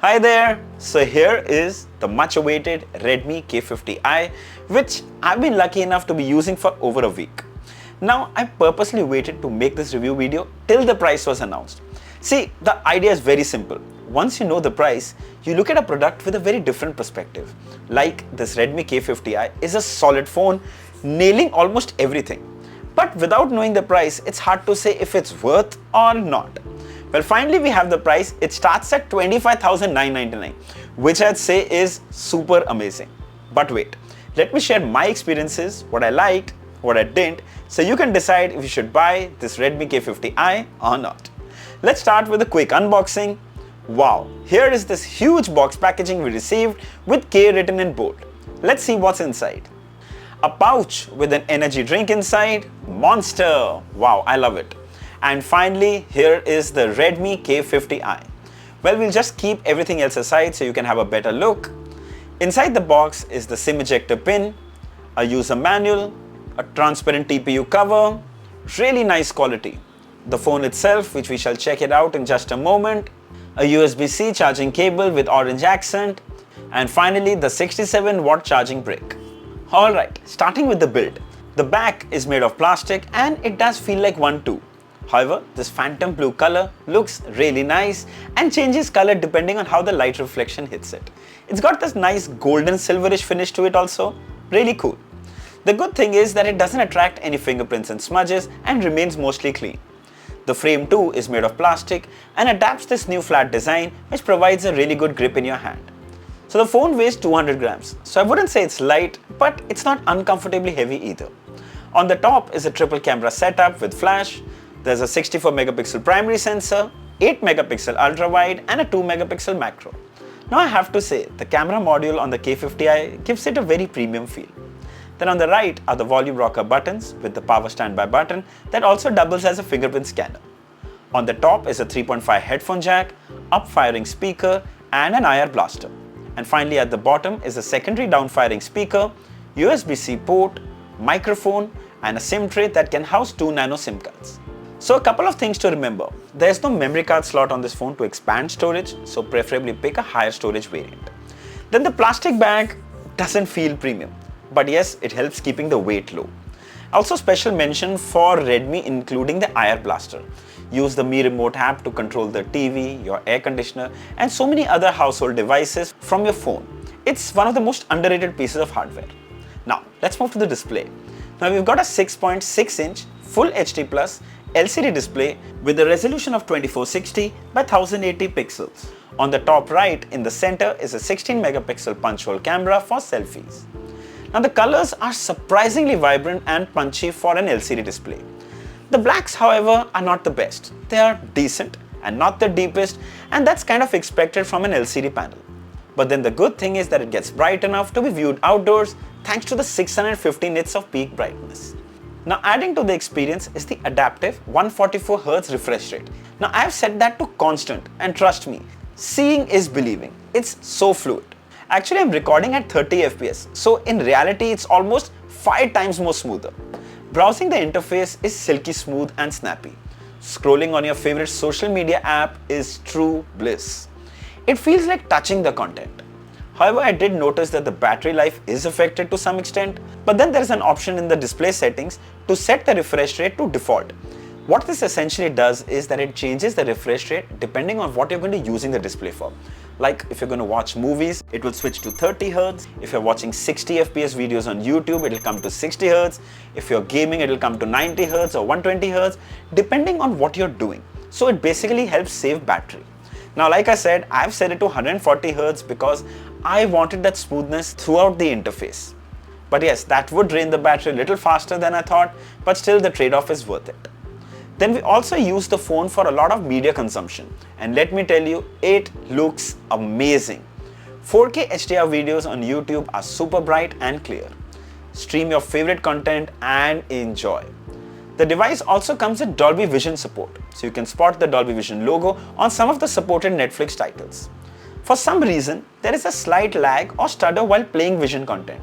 Hi there! So here is the much awaited Redmi K50i, which I've been lucky enough to be using for over a week. Now I purposely waited to make this review video till the price was announced. See, the idea is very simple. Once you know the price, you look at a product with a very different perspective. Like this Redmi K50i is a solid phone, nailing almost everything. But without knowing the price, it's hard to say if it's worth or not. Well, finally we have the price. It starts at 25,999, which I'd say is super amazing. But wait, let me share my experiences, what I liked, what I didn't, so you can decide if you should buy this Redmi K50i or not. Let's start with a quick unboxing. Wow, here is this huge box packaging we received with K written in bold. Let's see what's inside. A pouch with an energy drink inside. Monster! Wow, I love it. And finally, here is the Redmi K50i. Well, we'll just keep everything else aside so you can have a better look. Inside the box is the SIM ejector pin, a user manual, a transparent TPU cover, really nice quality. The phone itself, which we shall check it out in just a moment, a USB-C charging cable with orange accent, and finally the 67-watt charging brick. Alright, starting with the build. The back is made of plastic and it does feel like one too. However, this phantom blue color looks really nice and changes color depending on how the light reflection hits it. It's got this nice golden silverish finish to it also, really cool. The good thing is that it doesn't attract any fingerprints and smudges and remains mostly clean. The frame too is made of plastic and adapts this new flat design, which provides a really good grip in your hand. So the phone weighs 200 grams, so I wouldn't say it's light, but it's not uncomfortably heavy either. On the top is a triple camera setup with flash. There's a 64 megapixel primary sensor, 8 megapixel ultra wide and a 2 megapixel macro. Now I have to say, the camera module on the K50i gives it a very premium feel. Then on the right are the volume rocker buttons with the power standby button that also doubles as a fingerprint scanner. On the top is a 3.5 headphone jack, up-firing speaker and an IR blaster. And finally at the bottom is a secondary down-firing speaker, USB-C port, microphone and a SIM tray that can house 2 nano SIM cards. So a couple of things to remember. There is no memory card slot on this phone to expand storage, so preferably pick a higher storage variant. Then the plastic bag doesn't feel premium, but yes, it helps keeping the weight low. Also special mention for Redmi including the IR blaster. Use the Mi Remote app to control the TV, your air conditioner and so many other household devices from your phone. It's one of the most underrated pieces of hardware. Now let's move to the display. Now we've got a 6.6-inch Full HD Plus LCD display with a resolution of 2460 by 1080 pixels. On the top right in the center is a 16 megapixel punch hole camera for selfies. Now the colors are surprisingly vibrant and punchy for an LCD display. The blacks, however, are not the best. They are decent and not the deepest, and that's kind of expected from an LCD panel. But then the good thing is that it gets bright enough to be viewed outdoors thanks to the 650 nits of peak brightness. Now adding to the experience is the adaptive 144Hz refresh rate. Now I have set that to constant and trust me, seeing is believing. It's so fluid. Actually I'm recording at 30 FPS, so in reality it's almost 5 times more smoother. Browsing the interface is silky smooth and snappy. Scrolling on your favorite social media app is true bliss. It feels like touching the content. However, I did notice that the battery life is affected to some extent, but then there is an option in the display settings to set the refresh rate to default. What this essentially does is that it changes the refresh rate depending on what you're going to be using the display for. Like if you're going to watch movies, it will switch to 30 Hz. If you're watching 60 FPS videos on YouTube, it will come to 60 Hz. If you're gaming, it will come to 90 Hz or 120 Hz, depending on what you're doing. So it basically helps save battery. Now, like I said, I've set it to 140 Hz because I wanted that smoothness throughout the interface. But yes, that would drain the battery a little faster than I thought, but still the trade-off is worth it. Then we also use the phone for a lot of media consumption, and let me tell you, it looks amazing. 4K HDR videos on YouTube are super bright and clear. Stream your favorite content and enjoy. The device also comes with Dolby Vision support, so you can spot the Dolby Vision logo on some of the supported Netflix titles. For some reason, there is a slight lag or stutter while playing Vision content.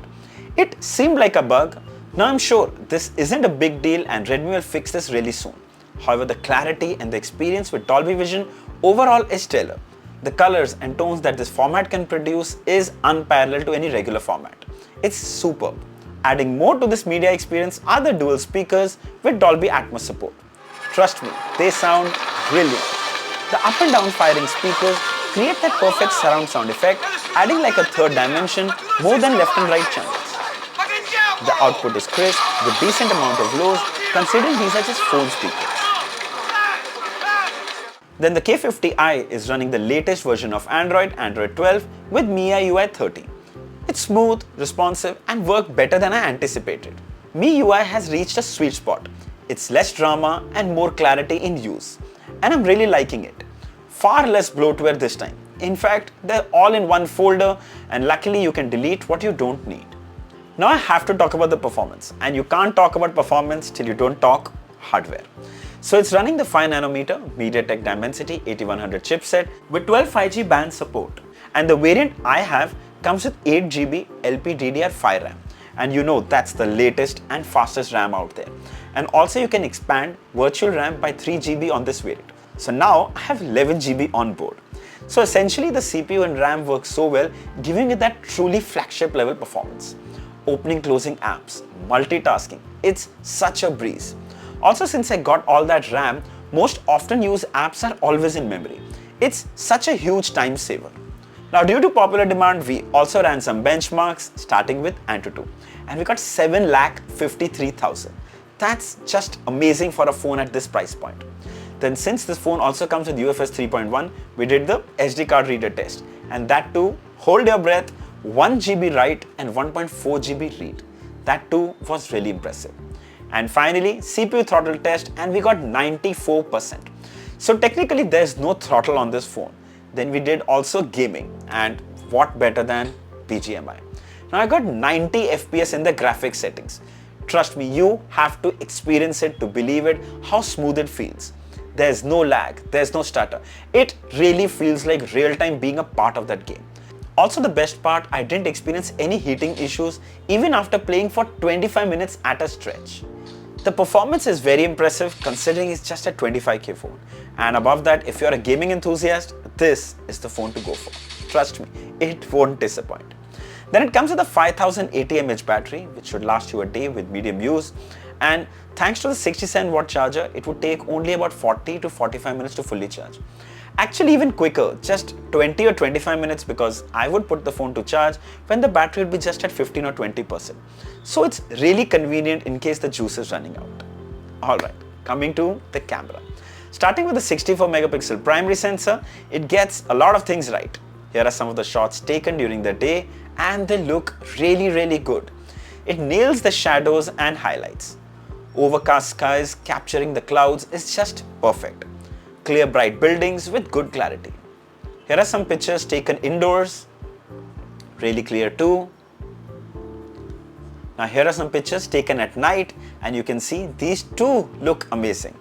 It seemed like a bug. Now I'm sure this isn't a big deal and Redmi will fix this really soon. However, the clarity and the experience with Dolby Vision overall is stellar. The colors and tones that this format can produce is unparalleled to any regular format. It's superb. Adding more to this media experience are the dual speakers with Dolby Atmos support. Trust me, they sound brilliant. The up and down firing speakers create that perfect surround sound effect, adding like a third dimension more than left and right channels. The output is crisp with decent amount of lows considering these are just phone speakers. Then the K50i is running the latest version of Android 12 with MIUI 13. It's smooth, responsive and worked better than I anticipated. MIUI has reached a sweet spot. It's less drama and more clarity in use. And I'm really liking it. Far less bloatware this time. In fact, they're all in one folder and luckily you can delete what you don't need. Now I have to talk about the performance, and you can't talk about performance till you don't talk hardware. So it's running the 5nm MediaTek Dimensity 8100 chipset with 12 5G band support. And the variant I have comes with 8GB LPDDR5 RAM. And you know that's the latest and fastest RAM out there. And also you can expand virtual RAM by 3GB on this variant. So now I have 11GB on board. So essentially the CPU and RAM work so well, giving it that truly flagship level performance. Opening, closing apps, multitasking, it's such a breeze. Also, since I got all that RAM, most often used apps are always in memory. It's such a huge time saver. Now due to popular demand, we also ran some benchmarks starting with Antutu, and we got 7,53,000. That's just amazing for a phone at this price point. Then since this phone also comes with UFS 3.1, we did the SD card reader test, and that too, hold your breath, 1GB write and 1.4GB read. That too was really impressive. And finally, CPU throttle test, and we got 94%. So technically there's no throttle on this phone. Then we did also gaming, and what better than BGMI. Now I got 90 FPS in the graphics settings. Trust me, you have to experience it to believe it, how smooth it feels. There's no lag, there's no stutter. It really feels like real time being a part of that game. Also the best part, I didn't experience any heating issues even after playing for 25 minutes at a stretch. The performance is very impressive considering it's just a 25K phone. And above that, if you're a gaming enthusiast, this is the phone to go for. Trust me, it won't disappoint. Then it comes with a 5080 mAh battery, which should last you a day with medium use. And thanks to the 67 watt charger, it would take only about 40 to 45 minutes to fully charge. Actually even quicker, just 20 or 25 minutes, because I would put the phone to charge when the battery would be just at 15 or 20%. So it's really convenient in case the juice is running out. Alright, coming to the camera. Starting with the 64 megapixel primary sensor, it gets a lot of things right. Here are some of the shots taken during the day and they look really good. It nails the shadows and highlights. Overcast skies capturing the clouds is just perfect. Clear bright buildings with good clarity. Here are some pictures taken indoors, really clear too. Now here are some pictures taken at night and you can see these too look amazing.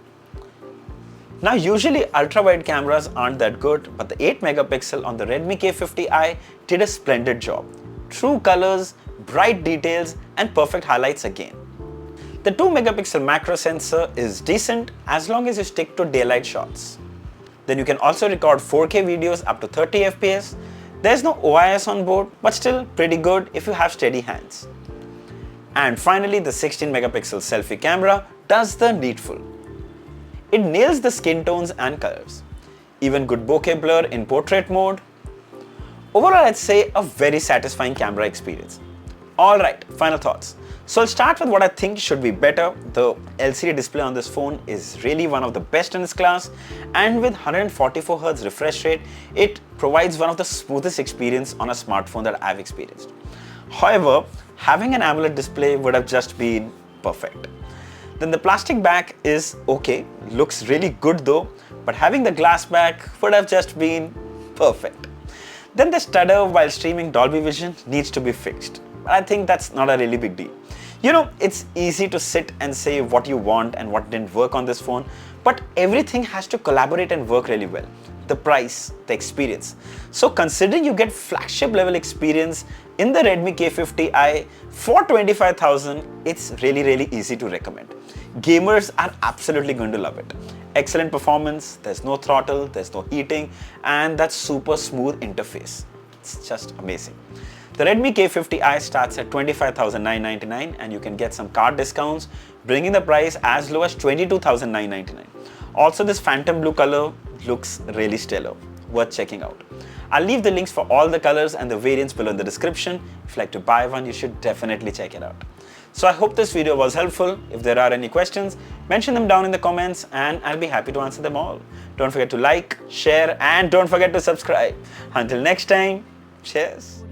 Now usually ultra wide cameras aren't that good, but the 8 megapixel on the Redmi K50i did a splendid job. True colors, bright details and perfect highlights again. The 2 megapixel macro sensor is decent as long as you stick to daylight shots. Then you can also record 4K videos up to 30 FPS. There's no OIS on board, but still pretty good if you have steady hands. And finally, the 16 megapixel selfie camera does the needful. It nails the skin tones and colors. Even good bokeh blur in portrait mode. Overall, I'd say a very satisfying camera experience. Alright, final thoughts. So I'll start with what I think should be better. The LCD display on this phone is really one of the best in its class, and with 144Hz refresh rate, it provides one of the smoothest experience on a smartphone that I've experienced. However, having an AMOLED display would have just been perfect. Then the plastic back is okay, looks really good though, but having the glass back would have just been perfect. Then the stutter while streaming Dolby Vision needs to be fixed. But I think that's not a really big deal. You know, it's easy to sit and say what you want and what didn't work on this phone, but everything has to collaborate and work really well. The price, the experience. So considering you get flagship level experience in the Redmi K50i for 25,000, it's really easy to recommend. Gamers are absolutely going to love it. Excellent performance, there's no throttle, there's no heating, and that super smooth interface. It's just amazing. The Redmi K50i starts at 25,999 and you can get some card discounts, bringing the price as low as 22,999. Also, this phantom blue color looks really stellar, worth checking out. I'll leave the links for all the colors and the variants below in the description. If you'd like to buy one, you should definitely check it out. So I hope this video was helpful. If there are any questions, mention them down in the comments and I'll be happy to answer them all. Don't forget to like, share, and don't forget to subscribe. Until next time, cheers.